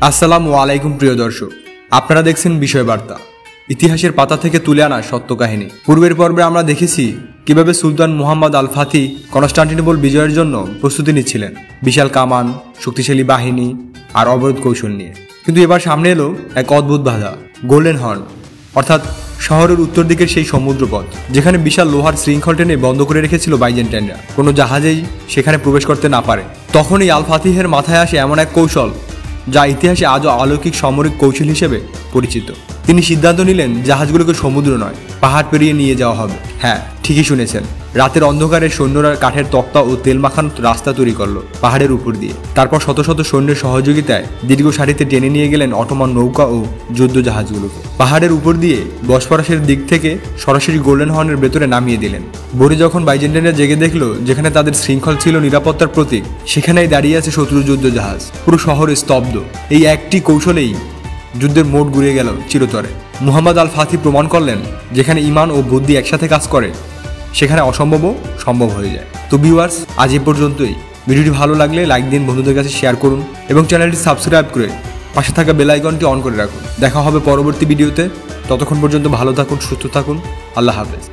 আসসালামু আলাইকুম প্রিয় দর্শক, আপনারা দেখছেন বিষয় বার্তা, ইতিহাসের পাতা থেকে তুলে আনা সত্য কাহিনী। পূর্বের পর্বে আমরা দেখেছি কিভাবে সুলতান মুহাম্মদ আল ফাতি কনস্টান্টিনোপল বিজয়ের জন্য প্রস্তুতি নিচ্ছিলেন, বিশাল কামান, শক্তিশালী বাহিনী আর অবরোধ কৌশল নিয়ে। কিন্তু এবার সামনে এলো এক অদ্ভুত বাধা, গোল্ডেন হর্ন, অর্থাৎ শহরের উত্তর দিকের সেই সমুদ্রপথ যেখানে বিশাল লোহার শৃঙ্খল টেনে বন্ধ করে রেখেছিল বাইজেন্টাইনরা, কোনো জাহাজেই সেখানে প্রবেশ করতে না পারে। তখনই আল ফাতিহের মাথায় আসে এমন এক কৌশল যা ইতিহাসে আজও অলৌকিক সামরিক কৌশল হিসেবে পরিচিত। তিনি সিদ্ধান্ত নিলেন জাহাজগুলোকে সমুদ্র নয়, পাহাড় পেরিয়ে নিয়ে যাওয়া হবে। হ্যাঁ, ঠিকই শুনেছেন, রাতের অন্ধকারে সৈন্যরা কাঠের তক্তা ও তেল মাখানো রাস্তা তৈরি করলো পাহাড়ের উপর দিয়ে। তারপর শত শত সৈন্যের সহযোগিতায় দীর্ঘ সারিতে টেনে নিয়ে গেলেন অটোমান নৌকা ও যুদ্ধ জাহাজগুলোকে। পাহাড়ের উপর দিয়ে বসফরাসের দিক থেকে সরাসরি গোল্ডেন হর্নের ভেতরে নামিয়ে দিলেন। ভোরে যখন বাইজেন্টাইনরা জেগে দেখলো যেখানে তাদের শৃঙ্খল ছিল নিরাপত্তার প্রতীক, সেখানেই দাঁড়িয়ে আছে শত্রু যুদ্ধ জাহাজ। পুরো শহরে স্তব্ধ। এই একটি কৌশলেই যুদ্ধের মোড় ঘুরে গেল চিরতরে। মুহাম্মদ আল ফাতি প্রমাণ করলেন, যেখানে ঈমান ও বুদ্ধি একসাথে কাজ করে সেখানে অসম্ভবও সম্ভব হয়ে যায়। তো ভিউয়ার্স, আজ এ পর্যন্তই। ভিডিওটি ভালো লাগলে লাইক দিন, বন্ধুদের কাছে শেয়ার করুন এবং চ্যানেলটি সাবস্ক্রাইব করে পাশে থাকা বেল আইকনটি অন করে রাখুন। দেখা হবে পরবর্তী ভিডিওতে। ততক্ষণ পর্যন্ত ভালো থাকুন, সুস্থ থাকুন। আল্লাহ হাফেজ।